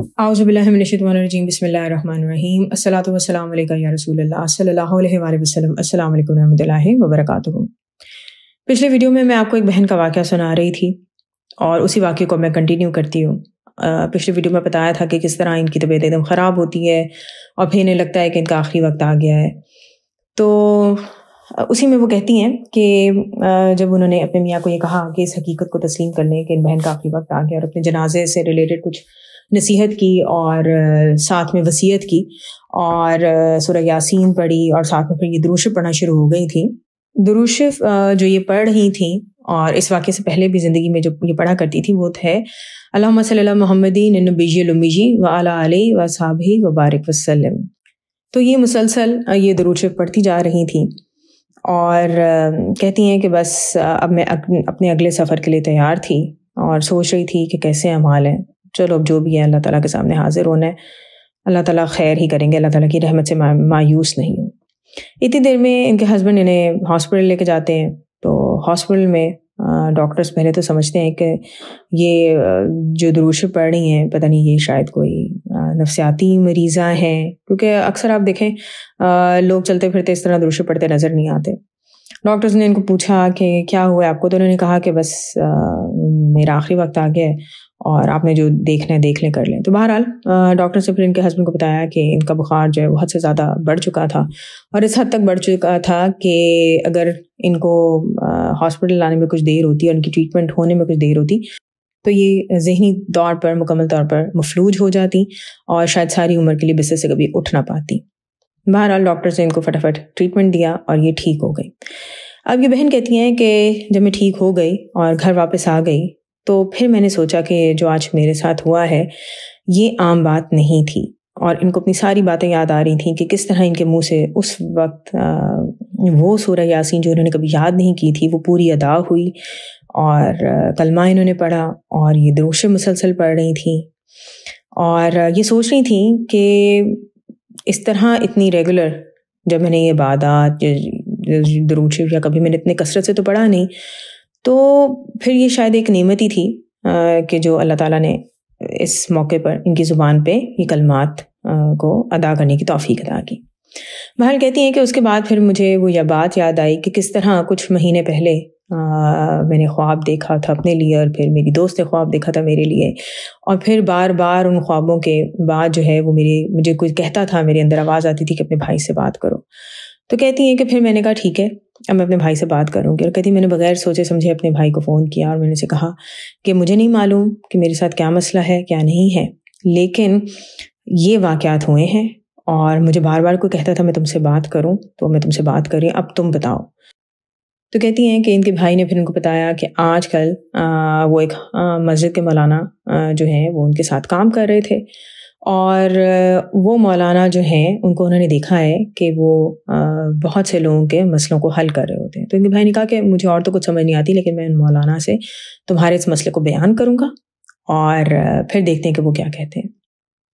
औज़ुबिल्लाहि मिनश्शैतानिर्रजीम बिस्मिल्लाहिर्रहमानिर्रहीम अस्सलातु वस्सलामु अलैका या रसूलल्लाह सल्लल्लाहु अलैहि वसल्लम अस्सलामु अलैकुम रहमतुल्लाहि व बरकातुहू। पिछले वीडियो में मैं आपको एक बहन का वाक़या सुना रही थी और उसी वाक़े को मैं कंटिन्यू करती हूँ। पिछले वीडियो में बताया था कि किस तरह इनकी तबीयत एकदम ख़राब होती है और फिर इन्हें लगता है कि इनका आखिरी वक्त आ गया है। तो उसी में वो कहती हैं कि जब उन्होंने अपने मियाँ को ये कहा कि इस हकीकत को तस्लीम कर लें कि इन बहन का आखिरी वक्त आ गया और अपने जनाजे से रिलेटेड कुछ नसीहत की और साथ में वसीयत की और सूरह यासीन पढ़ी और साथ में फिर ये दुरूद शरीफ पढ़ना शुरू हो गई थी। दुरूद शरीफ जो ये पढ़ रही थी और इस वाक़े से पहले भी ज़िंदगी में जो ये पढ़ा करती थी वो है अल्लाहुम्मा सल्ली अला मुहम्मदिन नबिय्यिल उम्मी व अला आलिहि व अस्हाबिहि व बारिक वसल्लम। तो ये मुसलसल ये दुरूद शरीफ पढ़ती जा रही थी और कहती हैं कि बस अब मैं अपने अगले सफ़र के लिए तैयार थी और सोच रही थी कि कैसे अमाल हैं। चलो अब जो भी है अल्लाह ताला के सामने हाजिर होना है, अल्लाह ताला खैर ही करेंगे, अल्लाह ताला की रहमत से मायूस नहीं हूँ। इतनी देर में इनके हस्बैंड इन्हें हॉस्पिटल लेके जाते हैं। तो हॉस्पिटल में डॉक्टर्स पहले तो समझते हैं कि ये जो दुरूद शरीफ पढ़ रही हैं पता नहीं ये शायद कोई नफ्सियाती मरीज़ा हैं, क्योंकि अक्सर आप देखें लोग चलते फिरते इस तरह दुरूद शरीफ पढ़ते नज़र नहीं आते। डॉक्टर्स ने इनको पूछा कि क्या हुआ है आपको, तो उन्होंने कहा कि बस मेरा आखिरी वक्त आ गया है और आपने जो देखना है देख लें कर लें। तो बहरहाल डॉक्टर से फिर इनके हस्बैंड को बताया कि इनका बुखार जो है वो हद से ज़्यादा बढ़ चुका था और इस हद तक बढ़ चुका था कि अगर इनको हॉस्पिटल लाने में कुछ देर होती और इनकी ट्रीटमेंट होने में कुछ देर होती तो ये ज़हनी तौर पर मुकम्मल तौर पर मफलूज हो जाती और शायद सारी उम्र के लिए बिस्तर से कभी उठ ना पाती। बहरहाल डॉक्टर्स ने इनको फटाफट ट्रीटमेंट दिया और ये ठीक हो गई। अब ये बहन कहती हैं कि जब मैं ठीक हो गई और घर वापस आ गई तो फिर मैंने सोचा कि जो आज मेरे साथ हुआ है ये आम बात नहीं थी और इनको अपनी सारी बातें याद आ रही थी कि किस तरह इनके मुंह से उस वक्त वो सूरह यासीन जो इन्होंने कभी याद नहीं की थी वो पूरी अदा हुई और कलमा इन्होंने पढ़ा और ये दुरूद शरीफ मुसलसल पढ़ रही थी और ये सोच रही थी कि इस तरह इतनी रेगुलर जब मैंने ये इबादत दुरूद शरीफ या कभी मैंने इतने कसरत से तो पढ़ा नहीं, तो फिर ये शायद एक नेमत ही थी कि जो अल्लाह ताला ने इस मौके पर इनकी ज़ुबान पे ये कलमात को अदा करने की तौफीक अदा की। बहरहाल कहती हैं कि उसके बाद फिर मुझे वो यह बात याद आई कि किस तरह कुछ महीने पहले मैंने ख्वाब देखा था अपने लिए और फिर मेरी दोस्त ने ख्वाब देखा था मेरे लिए और फिर बार बार उन ख्वाबों के बाद जो है वो मुझे कुछ कहता था, मेरे अंदर आवाज़ आती थी कि अपने भाई से बात करो। तो कहती हैं कि फिर मैंने कहा ठीक है अब मैं अपने भाई से बात करूँगी और कहती मैंने बगैर सोचे समझे अपने भाई को फ़ोन किया और मैंने से कहा कि मुझे नहीं मालूम कि मेरे साथ क्या मसला है क्या नहीं है, लेकिन ये वाक़यात हुए हैं और मुझे बार बार कोई कहता था मैं तुमसे बात करूँ तो मैं तुमसे बात कर रही हूँ, अब तुम बताओ। तो कहती हैं कि इनके भाई ने फिर उनको बताया कि आजकल वो एक मस्जिद के मौलाना जो हैं वो उनके साथ काम कर रहे थे और वो मौलाना जो हैं उनको उन्होंने देखा है कि वो बहुत से लोगों के मसलों को हल कर रहे होते हैं। तो इनके भाई ने कहा कि मुझे और तो कुछ समझ नहीं आती, लेकिन मैं उन मौलाना से तुम्हारे इस मसले को बयान करूँगा और फिर देखते हैं कि वो क्या कहते हैं।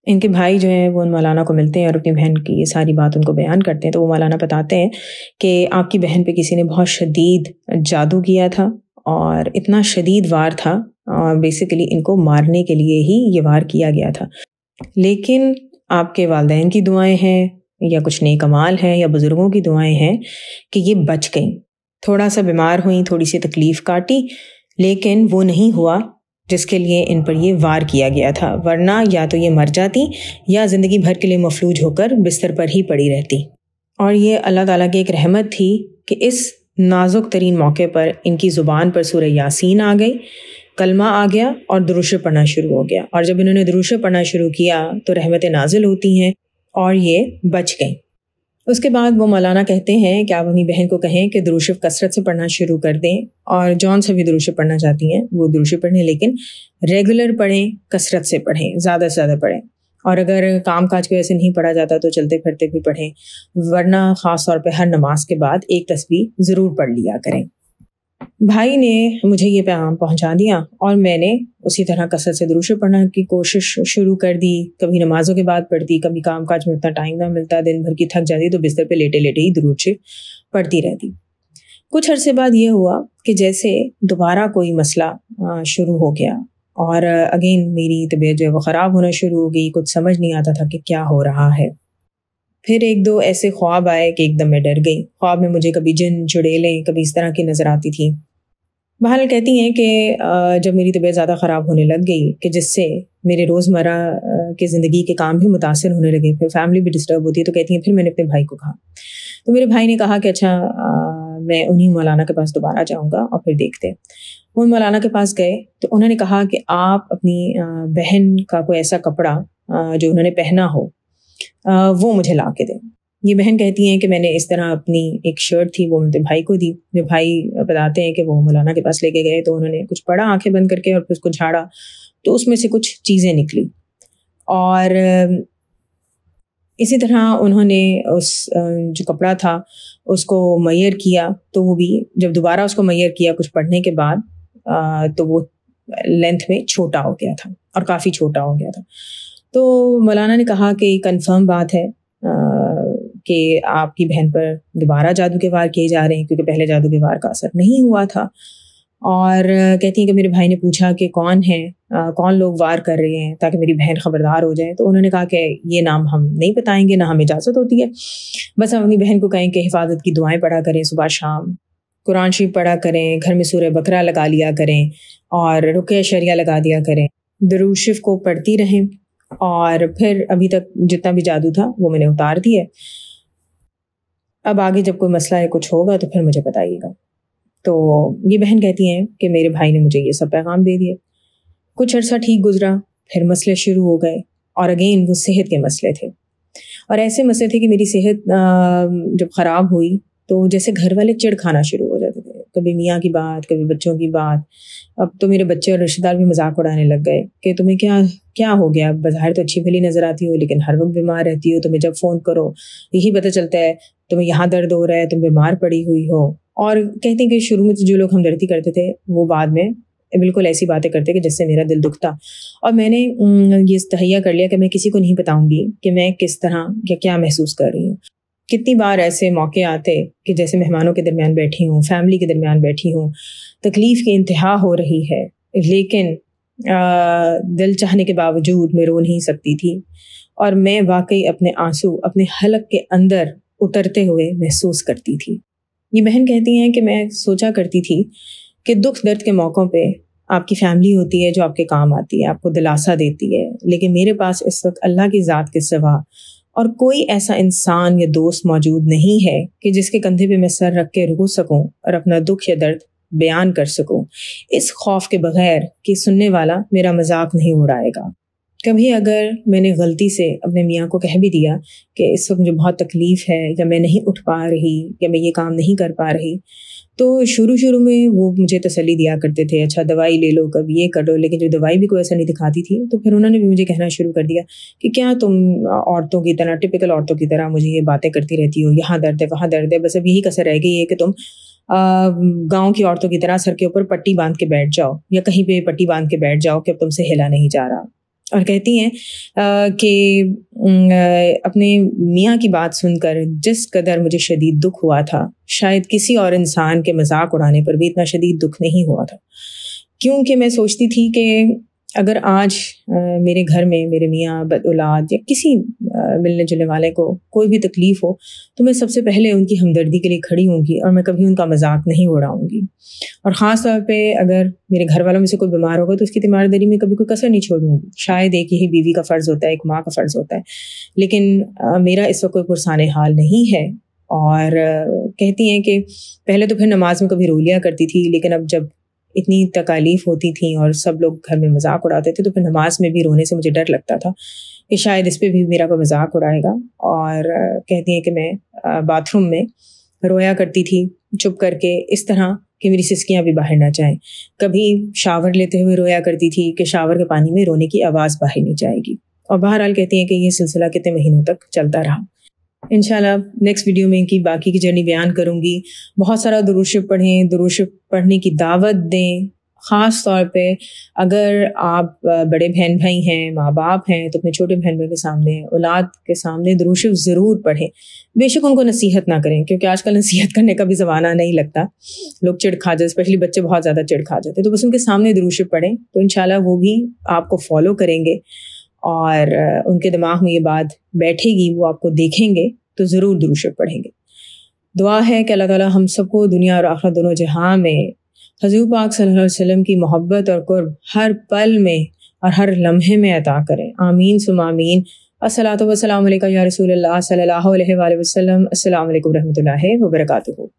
इनके भाई जो हैं वो उन मौलाना को मिलते हैं और अपनी बहन की ये सारी बात उनको बयान करते हैं। तो वो मौलाना बताते हैं कि आपकी बहन पे किसी ने बहुत शदीद जादू किया था और इतना शदीद वार था और बेसिकली इनको मारने के लिए ही ये वार किया गया था, लेकिन आपके वालिदैन की दुआएं हैं या कुछ नेक अमाल हैं या बुज़ुर्गों की दुआएं हैं कि ये बच गई। थोड़ा सा बीमार हुई, थोड़ी सी तकलीफ़ काटी, लेकिन वो नहीं हुआ जिसके लिए इन पर ये वार किया गया था, वरना या तो ये मर जाती या ज़िंदगी भर के लिए मफलूज होकर बिस्तर पर ही पड़ी रहती। और ये अल्लाह ताला की एक रहमत थी कि इस नाजुक तरीन मौके पर इनकी ज़ुबान पर सूरह यासीन आ गई, कलमा आ गया और दुरूद शरीफ पढ़ना शुरू हो गया और जब इन्होंने दुरूद शरीफ पढ़ना शुरू किया तो रहमतें नाजिल होती हैं और ये बच गई। उसके बाद वो मौलाना कहते हैं कि आप अपनी बहन को कहें कि दुरूद शरीफ कसरत से पढ़ना शुरू कर दें और जौन से भी दुरूद शरीफ पढ़ना चाहती हैं वो दुरूद शरीफ पढ़ें, लेकिन रेगुलर पढ़ें, कसरत से पढ़ें, ज़्यादा से ज़्यादा पढ़ें और अगर काम काज की वजह से नहीं पढ़ा जाता तो चलते फिरते भी पढ़ें, वरना ख़ास तौर पे हर नमाज के बाद एक तस्बीह ज़रूर पढ़ लिया करें। भाई ने मुझे ये पैगाम पहुंचा दिया और मैंने उसी तरह कसरत से दुरूद शरीफ पढ़ने की कोशिश शुरू कर दी। कभी नमाजों के बाद पढ़ती, कभी काम काज में उतना टाइम ना मिलता, दिन भर की थक जाती तो बिस्तर पे लेटे लेटे ही दुरूद शरीफ पढ़ती रहती। कुछ अरसे बाद ये हुआ कि जैसे दोबारा कोई मसला शुरू हो गया اور اگین میری طبیعت جو ہے وہ خراب ہونا شروع ہو گئی، کچھ سمجھ نہیں آتا تھا کہ کیا ہو رہا ہے۔ پھر ایک دو ایسے خواب آئے کہ ایک دم میں ڈر گئی۔ خواب میں مجھے کبھی جن چڑیلیں کبھی اس طرح کی نظر آتی تھیں۔ بہرحال کہتی ہیں کہ جب میری طبیعت زیادہ خراب ہونے لگ گئی کہ جس سے میرے روزمرہ کے زندگی کے کام بھی متاثر ہونے لگے، پھر فیملی بھی ڈسٹرب ہوتی ہے، تو کہتی ہیں پھر میں نے اپنے بھائی کو کہا، تو میرے بھائی نے کہا کہ اچھا میں انہیں مولانا کے پاس دوبارہ جاؤں گا اور پھر دیکھتے ہیں۔ وہ مولانا کے پاس گئے تو انہوں نے کہا کہ آپ اپنی بہن کا کوئی ایسا کپڑا جو انہوں نے پہنا ہو وہ مجھے لا کے دیں۔ یہ بہن کہتی ہیں کہ میں نے اس طرح اپنی ایک شرٹ تھی وہ میرے بھائی کو دی۔ میرے بھائی بتاتے ہیں کہ وہ مولانا کے پاس لے کے گئے تو انہوں نے کچھ پڑھا آنکھیں بند کر کے اور پھر اس کو جھاڑا تو اس میں سے کچھ چیزیں نکلی، اور اسی طرح انہوں نے اس جو کپڑا تھا اس کو میئر کیا، تو وہ بھی جب دوبارہ اس کو میئر کیا کچھ پڑھنے کے بعد تو وہ لینتھ میں چھوٹا ہو گیا تھا اور کافی چھوٹا ہو گیا تھا۔ تو مولانا نے کہا کہ یہ کنفرم بات ہے کہ آپ کی بہن پر دوبارہ جادو کے وار کیے جا رہے ہیں، کیونکہ پہلے جادو کے وار کا اثر نہیں ہوا تھا۔ اور کہتی ہیں کہ میرے بھائی نے پوچھا کہ کون لوگ وار کر رہے ہیں تاکہ میری بہن خبردار ہو جائے، تو انہوں نے کہا کہ یہ نام ہم نہیں بتائیں گے، نہ ہمیں اجازت ہوتی ہے، بس ہم اپنی بہن کو کہیں کہ حفاظت کی دعائیں پڑھا کریں، صبح شام قرآن شریف پڑھا کریں، گھر میں سورہ بقرہ لگا لیا کریں اور رقیہ شریعہ لگا دیا کریں، درود شریف کو پڑھتی رہیں، اور پھر ابھی تک جتنا بھی جادو تھا وہ میں نے اتار دیا ہے۔ اب آگے جب کوئی مسئلہ ہے کچھ ہوگا تو پھر مجھے بتائیے گا۔ تو یہ بہن کہتی ہیں کہ میرے بھائی نے مجھے یہ سب پیغام دے دیے۔ کچھ عرصہ ٹھیک گزرا، پھر مسئلے شروع ہو گئے، اور اگین وہ صحت کے مسئلے تھے، اور ایسے مسئلے تھے کہ میری صحت جب خراب ہوئی تو جیسے گھر والے چڑ کھانا شروع ہو جاتے تھے، کبھی میاں کی بات کبھی بچوں کی بات۔ اب تو میرے بچے اور رشتہ دار بھی مذاق اڑانے لگ گئے کہ تمہیں کیا ہو گیا، بظاہر تو اچھی بھلی نظر آتی ہو لیکن ہر وقت بیمار رہتی ہو، تمہیں جب فون کرو یہی پتہ چلتا ہے تمہیں یہاں درد ہو رہا ہے، تم بیمار پڑی ہوئی ہو۔ اور کہتے ہیں کہ شروع میں جو لوگ ہمدردی کرتے تھے وہ بعد میں بالکل ایسی باتیں کرتے کہ جس سے میرا دل دکھتا، اور میں نے یہ تہیہ کر لیا کہ میں کسی کو نہیں بتاؤں گی کہ میں کس طرح یا کیا محسوس کر رہی ہوں۔ کتنی بار ایسے موقع آتے کہ جیسے مہمانوں کے درمیان بیٹھی ہوں، فیملی کے درمیان بیٹھی ہوں، تکلیف کی انتہا ہو رہی ہے، لیکن دل چاہنے کے باوجود میں رو نہیں سکتی تھی، اور میں واقعی اپنے آنسو اپنے حلق کے اندر اترتے ہوئے محسوس کرتی تھی۔ یہ بہن کہتی ہیں کہ میں سوچا کرتی تھی کہ دکھ درد کے موقعوں پہ آپ کی فیملی ہوتی ہے جو آپ کے کام آتی ہے، آپ کو دلاسا دیتی ہے، لیکن میرے پاس اس وقت اللہ کی ذات کے سوا اور کوئی ایسا انسان یا دوست موجود نہیں ہے کہ جس کے کندھے پہ میں سر رکھ کے رو سکوں اور اپنا دکھ یا درد بیان کر سکوں، اس خوف کے بغیر کہ سننے والا میرا مذاق نہیں اڑائے گا۔ کبھی اگر میں نے غلطی سے اپنے میاں کو کہہ بھی دیا کہ اس وقت مجھے بہت تکلیف ہے یا میں نہیں اٹھ پا رہی یا میں یہ کام نہیں کر پا رہی، تو شروع میں وہ مجھے تسلی دیا کرتے تھے، اچھا دوائی لے لو، کبھی یہ کر لو، لیکن جو دوائی بھی کوئی ایسا نہیں دکھاتی تھی تو پھر انہوں نے بھی مجھے کہنا شروع کر دیا کہ کیا تم عورتوں کی طرح ٹپکل عورتوں کی طرح مجھے یہ باتیں کرتی رہتی ہو، یہاں درد ہے وہاں درد ہے، بس اب یہی کسر رہ گئی ہے کہ تم گاؤں کی عورتوں کی طرح سر کے اوپر پٹی باندھ کے بیٹھ جاؤ یا کہیں پہ پٹی باندھ کے بیٹھ جاؤ کہ اب تم سے ہلا نہیں جا رہا۔ اور کہتی ہیں کہ اپنے میاں کی بات سن کر جس قدر مجھے شدید دکھ ہوا تھا، شاید کسی اور انسان کے مذاق اڑانے پر بھی اتنا شدید دکھ نہیں ہوا تھا، کیونکہ میں سوچتی تھی کہ اگر آج میرے گھر میں میرے میاں بد اولاد یا کسی ملنے جلنے والے کو کوئی بھی تکلیف ہو تو میں سب سے پہلے ان کی ہمدردی کے لیے کھڑی ہوں گی اور میں کبھی ان کا مذاق نہیں اڑاؤں گی، اور خاص طور پہ اگر میرے گھر والوں میں سے کوئی بیمار ہوگا تو اس کی تیمارداری میں کبھی کوئی کسر نہیں چھوڑوں گی۔ شاید ایک یہی بیوی کا فرض ہوتا ہے، ایک ماں کا فرض ہوتا ہے، لیکن میرا اس وقت کوئی پرسان حال نہیں ہے۔ اور کہتی ہیں کہ پہلے تو پھر نماز میں کبھی رو لیا کرتی تھی، لیکن اب جب اتنی تکالیف ہوتی تھیں اور سب لوگ گھر میں مذاق اڑاتے تھے تو پھر نماز میں بھی رونے سے مجھے ڈر لگتا تھا کہ شاید اس پہ بھی میرا کوئی مذاق اڑائے گا۔ اور کہتی ہیں کہ میں باتھ روم میں رویا کرتی تھی چپ کر کے، اس طرح کہ میری سسکیاں بھی باہر نہ جائیں۔ کبھی شاور لیتے ہوئے رویا کرتی تھی کہ شاور کے پانی میں رونے کی آواز باہر نہیں جائے گی۔ اور بہرحال کہتی ہیں کہ یہ سلسلہ کتنے مہینوں تک چلتا رہا۔ انشاءاللہ نیکسٹ ویڈیو میں ان کی باقی کی جرنی بیان کروں گی۔ بہت سارا درود شریف پڑھیں، درود شریف پڑھنے کی دعوت دیں، ख़ास طور पे अगर आप बड़े बहन भाई हैं, माँ बाप हैं, तो अपने छोटे बहन भाई के सामने, औलाद के सामने दुरूद शरीफ ज़रूर पढ़ें। बेशक उनको नसीहत ना करें, क्योंकि आजकल नसीहत करने का भी ज़माना नहीं लगता, लोग चिढ़ खा जाते, स्पेशली बच्चे बहुत ज़्यादा चिढ़ खा जाते हैं। तो बस उनके सामने दुरूद शरीफ पढ़ें, तो इंशाल्लाह वो भी आपको फॉलो करेंगे और उनके दिमाग में ये बात बैठेगी, वो आपको देखेंगे तो ज़रूर दुरूद शरीफ पढ़ेंगे। दुआ है कि अल्लाह ताला हम सबको दुनिया और आखिरत दोनों जहां में हज़ूर पाक सल्लल्लाहु अलैहि वसल्लम की मोहब्बत और कुर्ब हर पल में और हर लम्हे में अता करें। आमीन सुम्मा आमीन। अस्सलातु वस्सलामु अलैका या रसूलल्लाह सल्लल्लाहु अलैहि वसल्लम। अस्सलामु अलैकुम रहमतुल्लाहि व बरकातुहू।